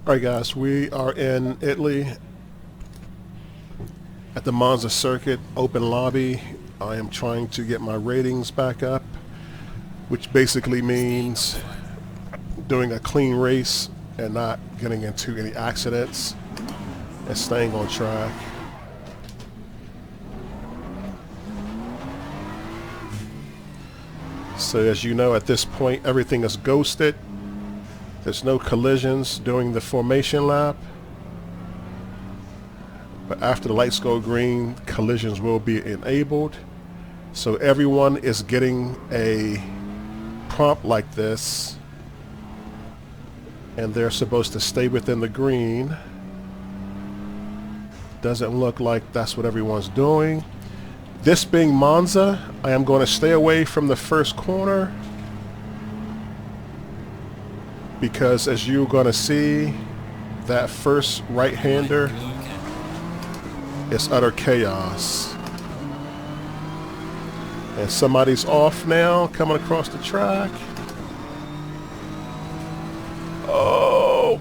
Alright guys, we are in Italy at the Monza circuit, open lobby. I am trying to get my ratings back up, which basically means doing a clean race and not getting into any accidents and staying on track. So as you know, at this point everything is ghosted. There's no collisions during the formation lap, but after the lights go green, collisions will be enabled. So everyone is getting a prompt like this, and they're supposed to stay within the green. Doesn't look like that's what everyone's doing. This being Monza, I am going to stay away from the first corner, because as you're going to see, that first right-hander is utter chaos. And somebody's off now, coming across the track. Oh,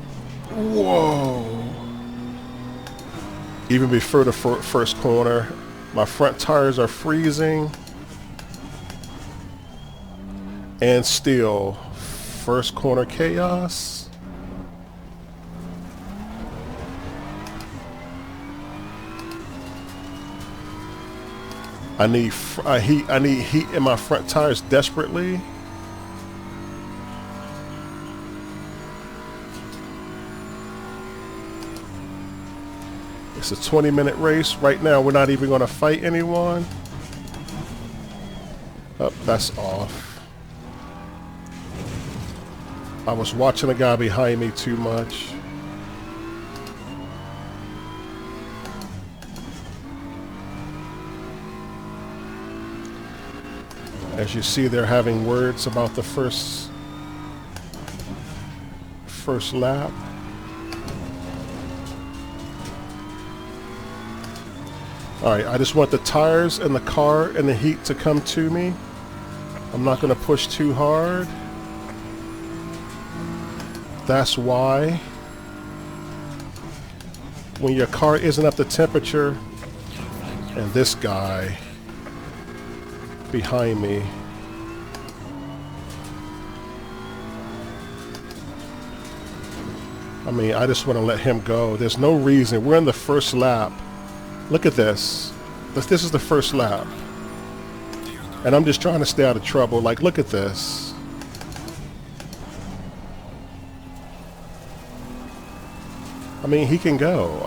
whoa. Even before the first corner, my front tires are freezing. And still, first corner chaos. I need heat in my front tires desperately. It's a 20-minute race. Right now, we're not even going to fight anyone. Oh, that's off. I was watching a guy behind me too much. As you see, they're having words about the first lap. Alright, I just want the tires and the car and the heat to come to me. I'm not going to push too hard. That's why when your car isn't up to temperature, and this guy behind me, I mean, I just want to let him go. There's no reason. We're in the first lap. Look at this. This is the first lap. And I'm just trying to stay out of trouble. Like, look at this. I mean, he can go.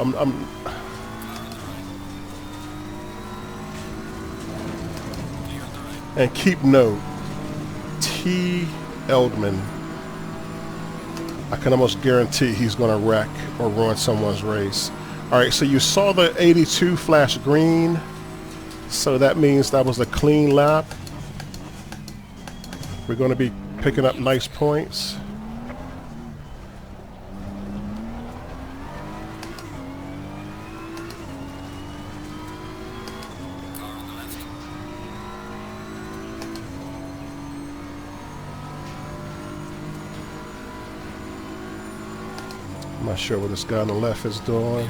And keep note, T. Eldman, I can almost guarantee he's going to wreck or ruin someone's race. Alright, so you saw the 82 flash green, so that means that was a clean lap. We're going to be picking up nice points. I'm not sure what this guy on the left is doing,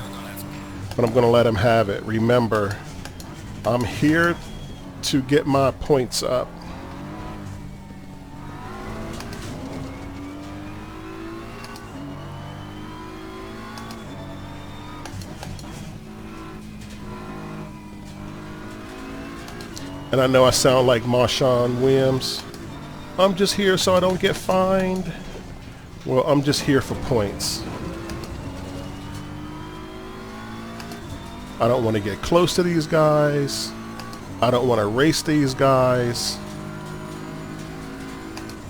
but I'm going to let him have it. Remember, I'm here to get my points up. And I know I sound like Marshawn Williams. I'm just here so I don't get fined. Well, I'm just here for points. I don't want to get close to these guys. I don't want to race these guys.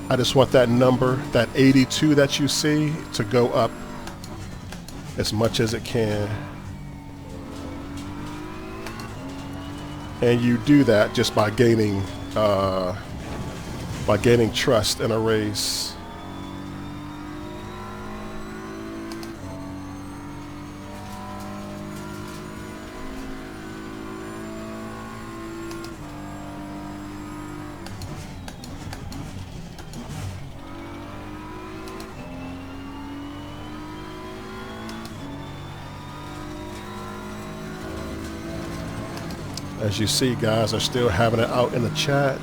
I just want that number, that 82 that you see, to go up as much as it can. And you do that just by gaining trust in a race. As you see, guys are still having it out in the chat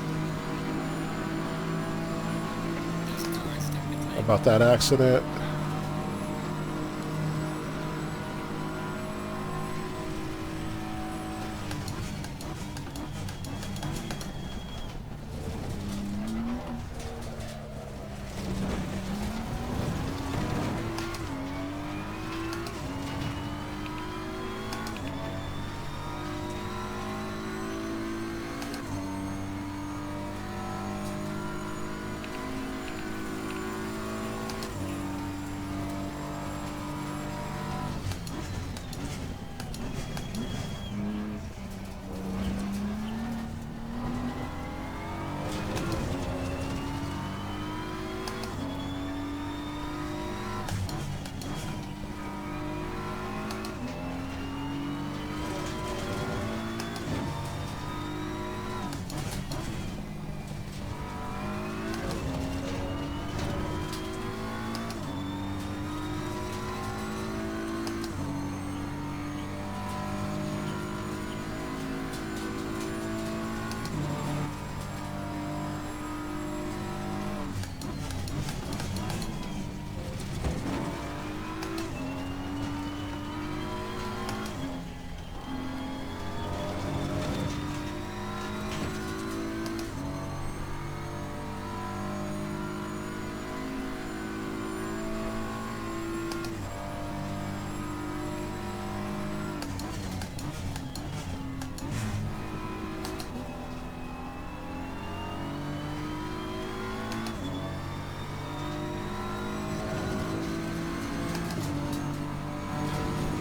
about that accident.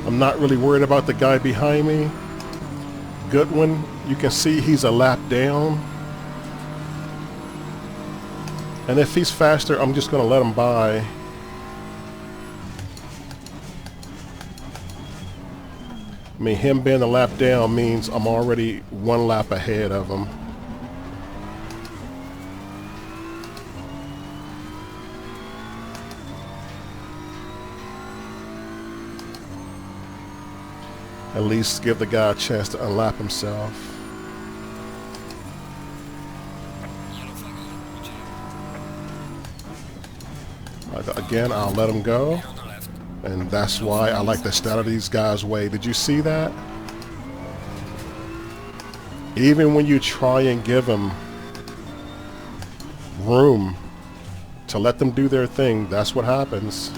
I'm not really worried about the guy behind me. Goodwin, you can see he's a lap down. And if he's faster, I'm just going to let him by. I mean, him being a lap down means I'm already one lap ahead of him. At least give the guy a chance to unlap himself. Again, I'll let him go. And that's why I like the start of these guys' way. Did you see that? Even when you try and give them room to let them do their thing, that's what happens.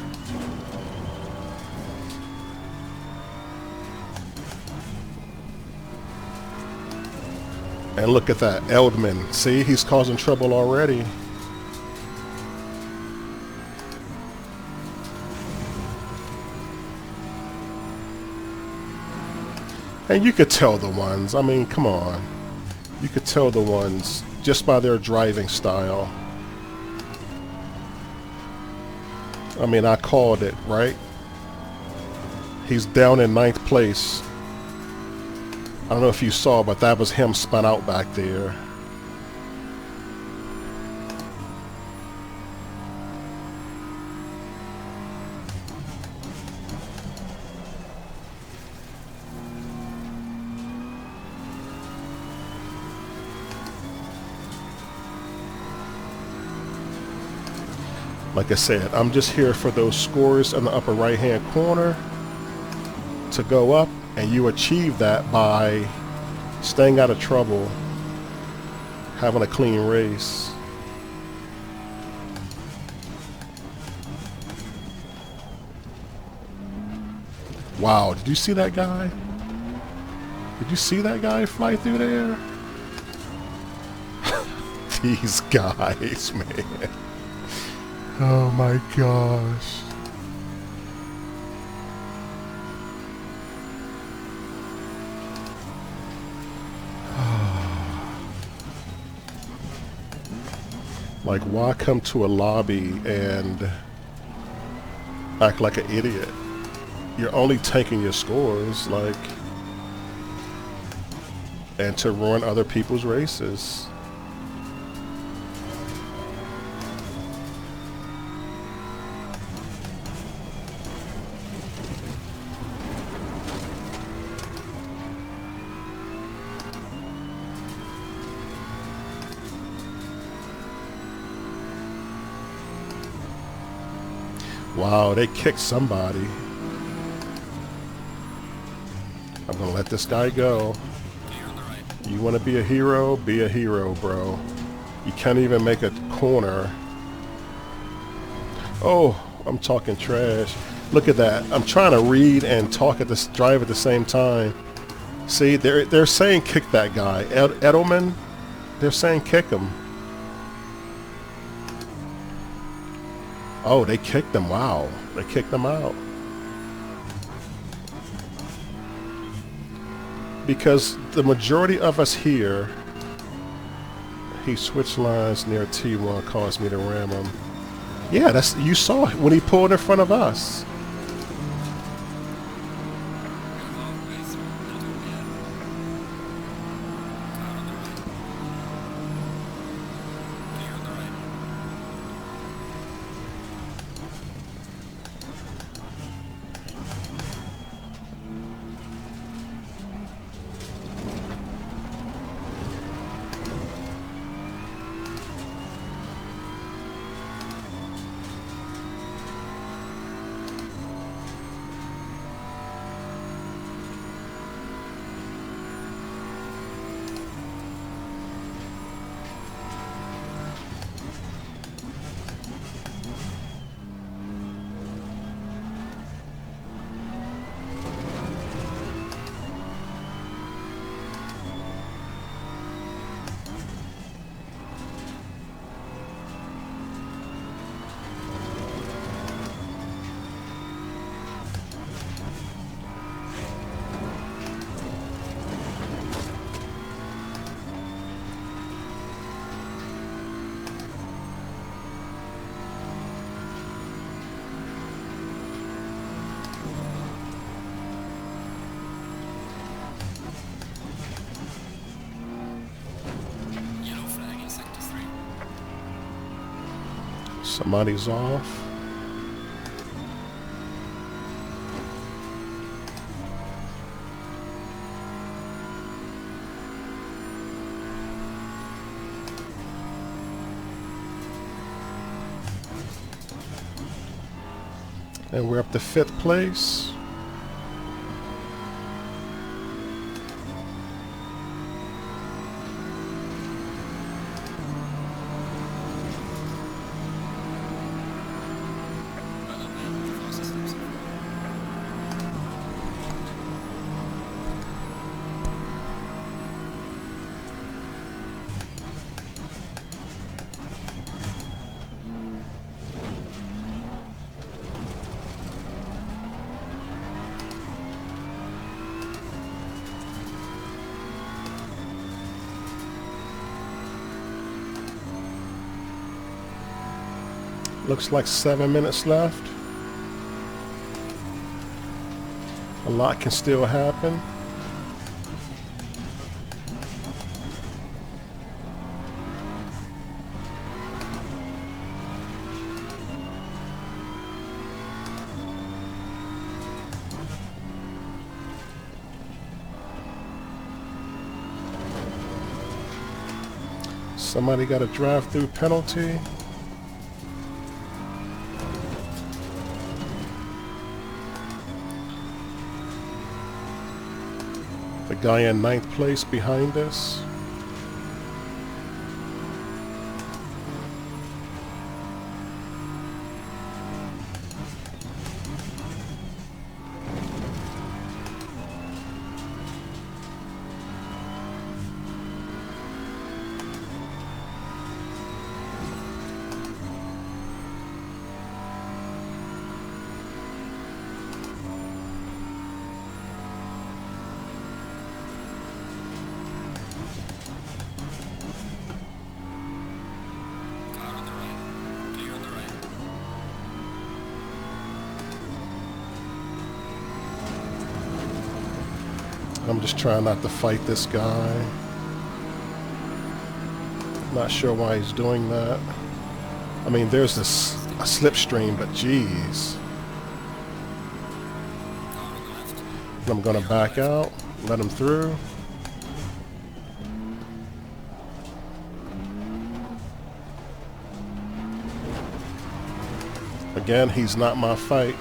And look at that, Eldman. See, he's causing trouble already. And you could tell the ones, I mean, come on. You could tell the ones just by their driving style. I mean, I called it, right? He's down in 9th place. I don't know if you saw, but that was him spun out back there. Like I said, I'm just here for those scores in the upper right-hand corner to go up, and you achieve that by staying out of trouble, having a clean race. Wow, did you see that guy? Did you see that guy fly through there? These guys, man. Oh my gosh. Like, why come to a lobby and act like an idiot? You're only tanking your scores, like, and to ruin other people's races. Wow, they kicked somebody. I'm gonna let this guy go. You wanna be a hero? Be a hero, bro. You can't even make a corner. Oh, I'm talking trash. Look at that. I'm trying to read and talk at this drive at the same time. See, they're saying kick that guy. Edelman, they're saying kick him. Oh, they kicked him. Wow. They kicked him out. Because the majority of us here, he switched lines near T1, caused me to ram him. Yeah, that's, you saw when he pulled in front of us. Somebody's off. And we're up to 5th place. Looks like 7 minutes left. A lot can still happen. Somebody got a drive-through penalty. The guy in 9th place behind us. I'm just trying not to fight this guy. Not sure why he's doing that. I mean, there's this a slipstream, but geez. I'm gonna back out, let him through. Again, he's not my fight.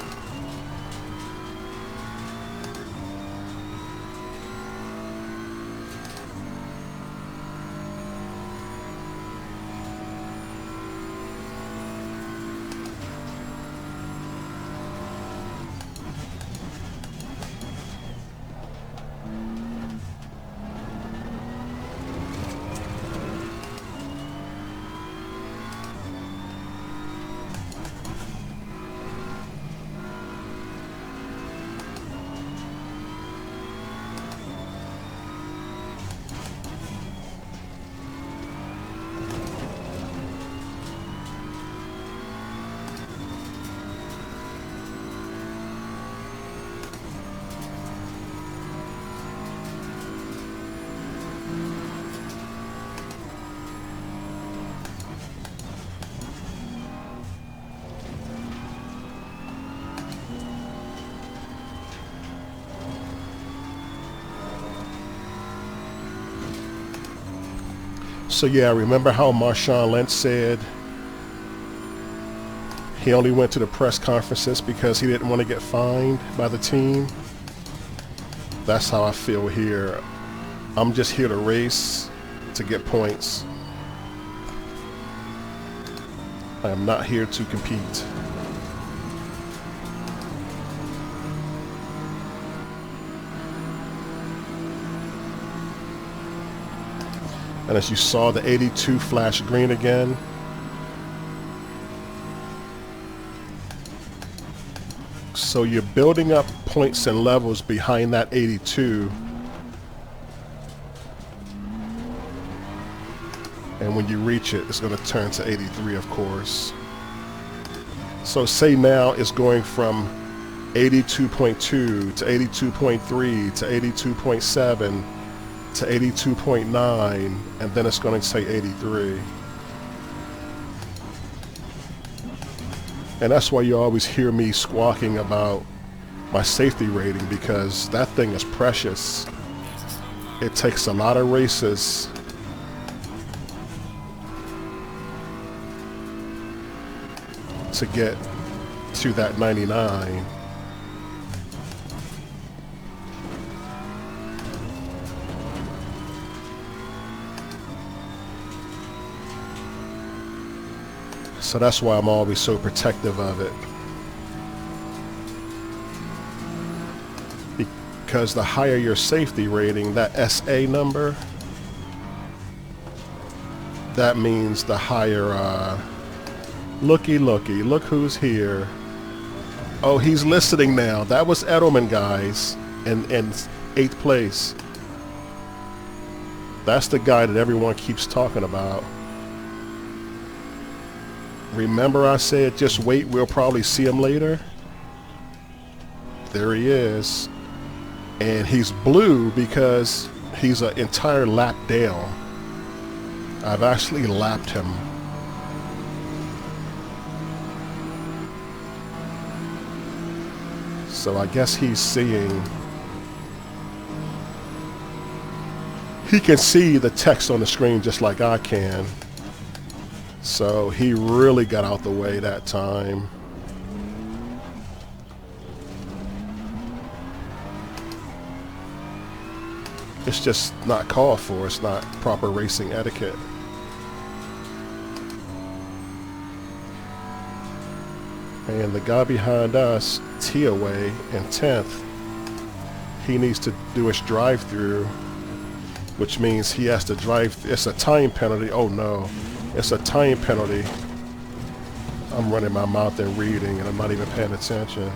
So yeah, remember how Marshawn Lynch said he only went to the press conferences because he didn't want to get fined by the team? That's how I feel here. I'm just here to race, to get points. I am not here to compete. And as you saw, the 82 flashed green again. So you're building up points and levels behind that 82. And when you reach it, it's going to turn to 83, of course. So say now it's going from 82.2 to 82.3 to 82.7 to 82.9, and then it's going to say 83. And that's why you always hear me squawking about my safety rating, because that thing is precious. It takes a lot of races to get to that 99. So that's why I'm always so protective of it. Because the higher your safety rating, that SA number, that means the higher, looky, look who's here. Oh, he's listening now. That was Edelman, guys, in 8th place. That's the guy that everyone keeps talking about. Remember I said just wait, we'll probably see him later? There he is. And he's blue because he's an entire lap down. I've actually lapped him. So I guess he's seeing... He can see the text on the screen just like I can. So he really got out the way that time. It's just not called for. It's not proper racing etiquette. And the guy behind us, T-Away, in 10th, he needs to do his drive-through, which means he has to drive. It's a time penalty. Oh no. It's a time penalty. I'm running my mouth and reading, and I'm not even paying attention.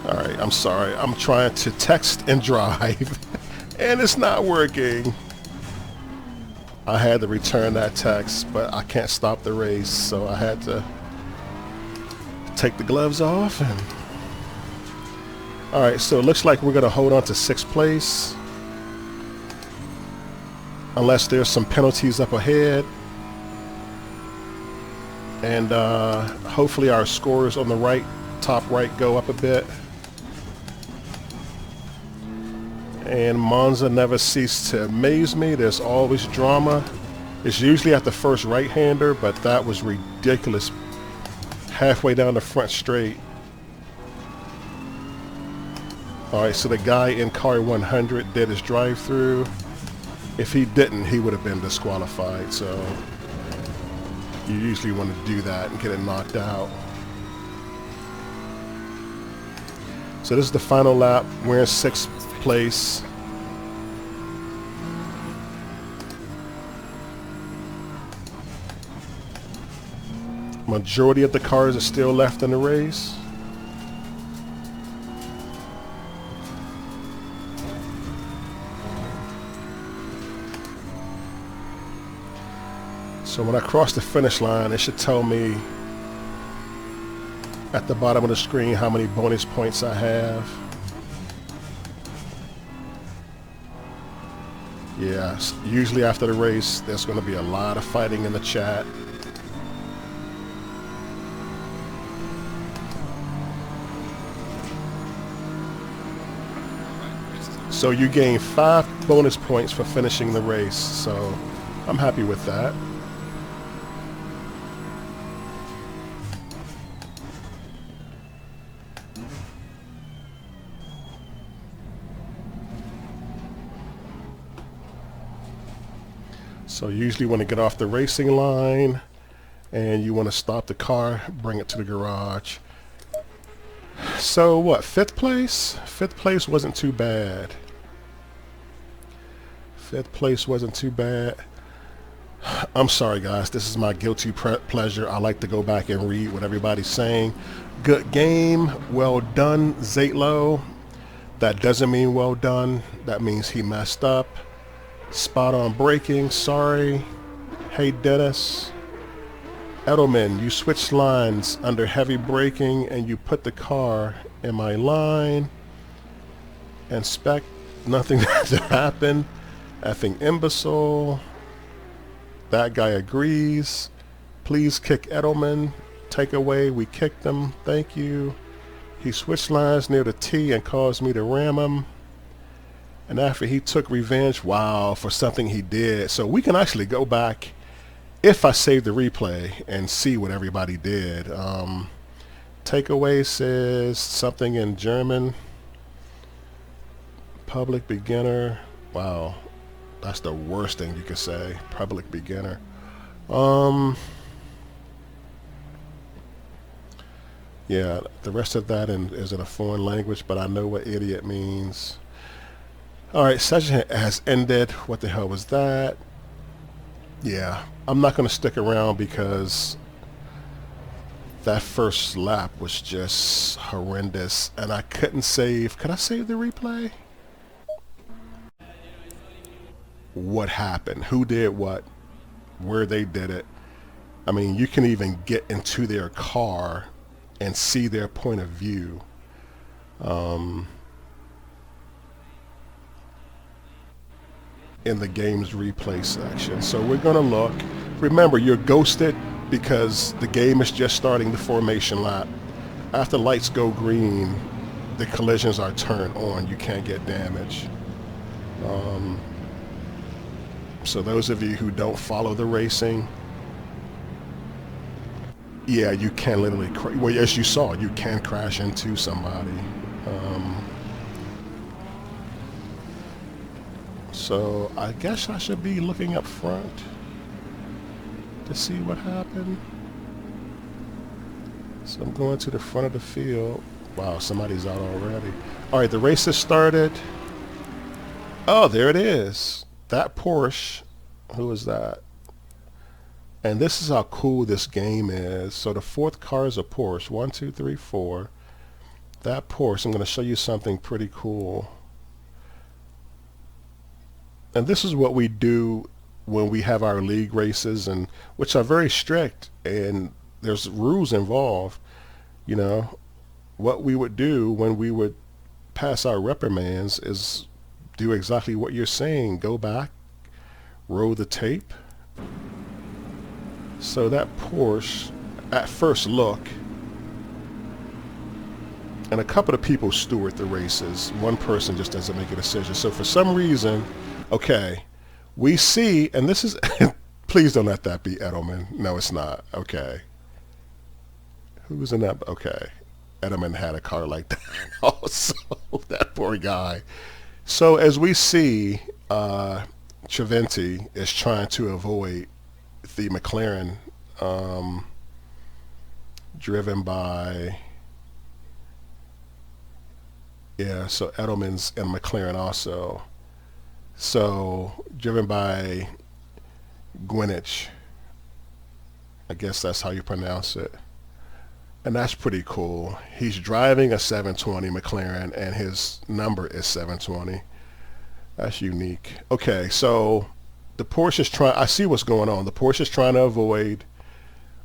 Alright, I'm sorry. I'm trying to text and drive, and it's not working. I had to return that text, but I can't stop the race, so I had to take the gloves off. And alright, so it looks like we're going to hold on to 6th place. Unless there's some penalties up ahead. And hopefully our scores on the right, top right, go up a bit. And Monza never ceased to amaze me. There's always drama. It's usually at the first right-hander, but that was ridiculous. Halfway down the front straight. Alright, so the guy in car 100 did his drive-through. If he didn't, he would have been disqualified. So you usually want to do that and get it knocked out. So this is the final lap. We're in 6th place. Majority of the cars are still left in the race. So when I cross the finish line, it should tell me at the bottom of the screen how many bonus points I have. Yeah, usually after the race, there's going to be a lot of fighting in the chat. So you gain 5 bonus points for finishing the race, so I'm happy with that. So usually when you get off the racing line and you want to stop the car, bring it to the garage. So what, 5th place? 5th place wasn't too bad. 5th place wasn't too bad. I'm sorry guys, this is my guilty pleasure. I like to go back and read what everybody's saying. Good game, well done, Zaytlo. That doesn't mean well done, that means he messed up. Spot on braking, sorry. Hey Dennis. Edelman, you switched lines under heavy braking and you put the car in my line. Expect nothing to happen. Effing imbecile. That guy agrees. Please kick Edelman. Take away, we kicked him. Thank you. He switched lines near the T and caused me to ram him. And after he took revenge, wow, for something he did. So we can actually go back, if I save the replay, and see what everybody did. Takeaway says something in German. Public beginner. Wow, that's the worst thing you could say. Public beginner. Yeah, the rest of that is in a foreign language, but I know what idiot means. Alright, session has ended. What the hell was that? Yeah, I'm not going to stick around because that first lap was just horrendous and I couldn't save. Could I save the replay? What happened? Who did what? Where they did it? I mean, you can even get into their car and see their point of view. In the game's replay section. So we're going to look. Remember, you're ghosted because the game is just starting the formation lap. After lights go green, the collisions are turned on. You can't get damage. So those of you who don't follow the racing, yeah, you can literally, well, as you saw, you can crash into somebody. So I guess I should be looking up front to see what happened. So I'm going to the front of the field. Wow, somebody's out already. All right, the race has started. Oh, there it is. That Porsche. Who is that? And this is how cool this game is. So the 4th car is a Porsche. 1, 2, 3, 4. that Porsche, I'm going to show you something pretty cool. And this is what we do when we have our league races, and which are very strict, and there's rules involved. You know, what we would do when we would pass our reprimands is do exactly what you're saying. Go back, roll the tape. So that Porsche, at first look, and a couple of people steward the races. One person just doesn't make a decision. So for some reason, okay, we see, and this is, please don't let that be Edelman. No, it's not. Okay. Who's in that? Okay. Edelman had a car like that also. That poor guy. So as we see, Treventi is trying to avoid the McLaren, driven by, yeah, so Edelman's and McLaren also. So driven by Gwinich. I guess that's how you pronounce it. And that's pretty cool. He's driving a 720 McLaren and his number is 720. That's unique. Okay, so the Porsche is trying, I see what's going on. The Porsche is trying to avoid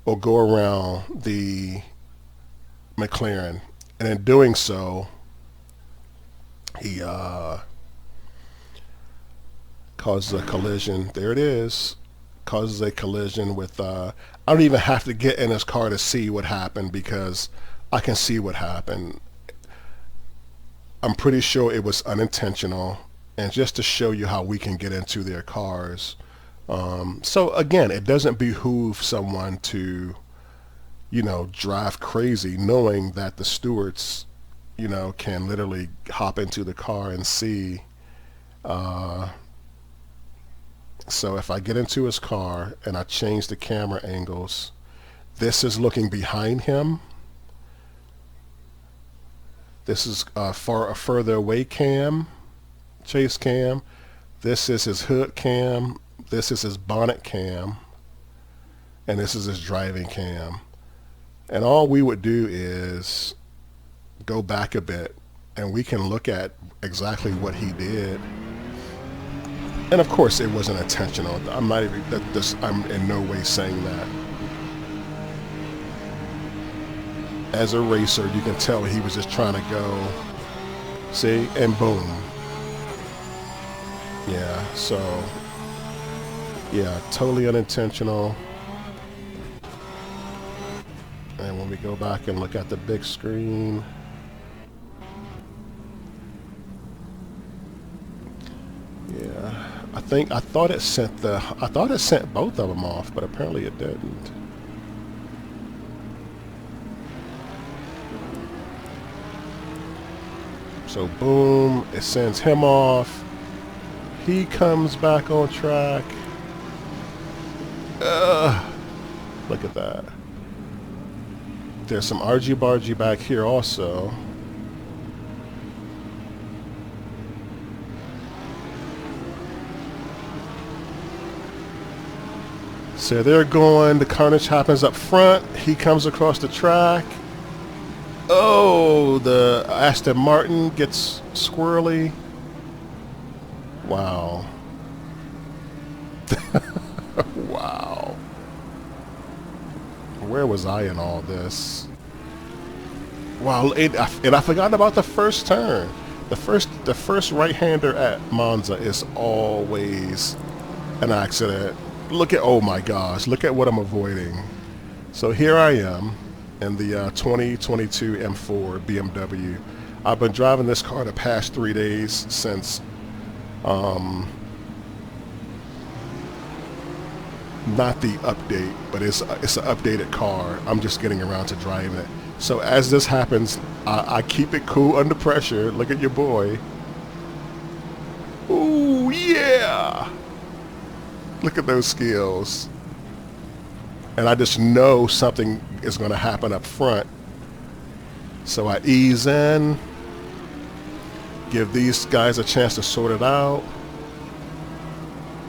or go around the McLaren. And in doing so, he causes a collision. There it is. Causes a collision with, I don't even have to get in his car to see what happened because I can see what happened. I'm pretty sure it was unintentional, and just to show you how we can get into their cars. So again, it doesn't behoove someone to, you know, drive crazy knowing that the stewards, you know, can literally hop into the car and see. So if I get into his car and I change the camera angles, this is looking behind him. This is a further away cam, chase cam. This is his hood cam. This is his bonnet cam. And this is his driving cam. And all we would do is go back a bit and we can look at exactly what he did. And of course it wasn't intentional. I'm not even, I'm in no way saying that. As a racer, you can tell he was just trying to go, see, and boom. Yeah, so, yeah, totally unintentional. And when we go back and look at the big screen, yeah, I thought it sent both of them off, but apparently it didn't. So boom, it sends him off. He comes back on track. Look at that. There's some argy-bargy back here also. So they're going, the carnage happens up front. He comes across the track. Oh, the Aston Martin gets squirrely. Wow. Wow. Where was I in all this? Wow, and I forgot about the first turn. The first right-hander at Monza is always an accident. Look at, oh my gosh, look at what I'm avoiding. So here I am in the 2022 M4 BMW. I've been driving this car the past 3 days since not the update, but it's an updated car. I'm just getting around to driving it. So as this happens, I keep it cool under pressure. Look at your boy. Ooh, yeah! Look at those skills. And I just know something is going to happen up front. So I ease in, give these guys a chance to sort it out.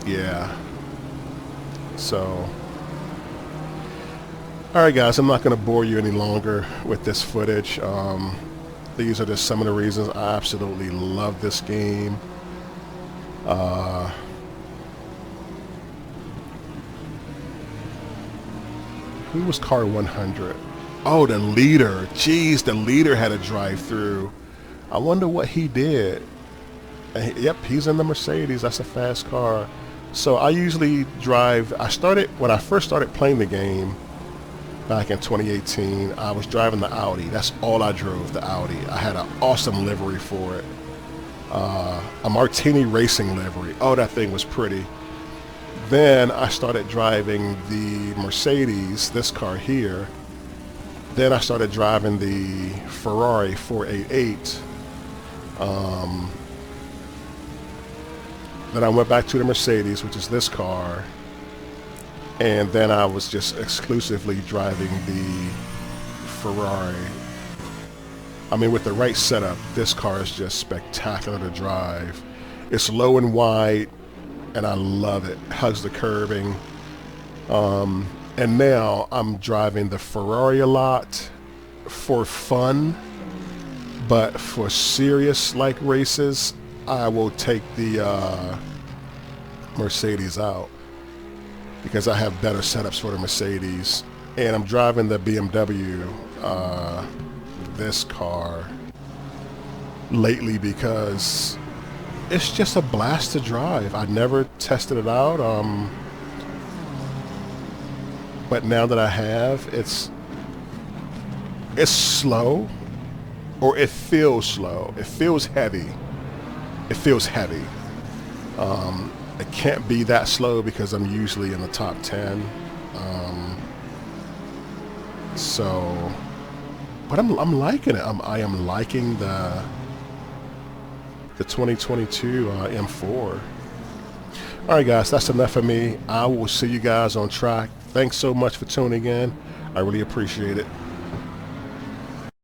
Yeah. So, alright guys, I'm not going to bore you any longer with this footage. these are just some of the reasons I absolutely love this game. Who was car 100? Oh, the leader. Jeez, the leader had a drive-through. I wonder what he did. Yep, he's in the Mercedes. That's a fast car. So I usually drive. When I first started playing the game back in 2018, I was driving the Audi. That's all I drove, the Audi. I had an awesome livery for it. A Martini Racing livery. Oh, that thing was pretty. Then I started driving the Mercedes, this car here. Then I started driving the Ferrari 488. Then I went back to the Mercedes, which is this car. And then I was just exclusively driving the Ferrari. I mean, with the right setup, this car is just spectacular to drive. It's low and wide, and I love it. Hugs the curbing. And now I'm driving the Ferrari a lot for fun, but for serious like races, I will take the Mercedes out because I have better setups for the Mercedes. And I'm driving the BMW, this car, lately because it's just a blast to drive. I never tested it out, but now that I have, it's slow, or it feels slow. It feels heavy. It feels heavy. It can't be that slow because I'm usually in the top 10. But I'm liking it. I am liking the 2022 M4. All right, guys, that's enough of me. I will see you guys on track. Thanks so much for tuning in. I really appreciate it.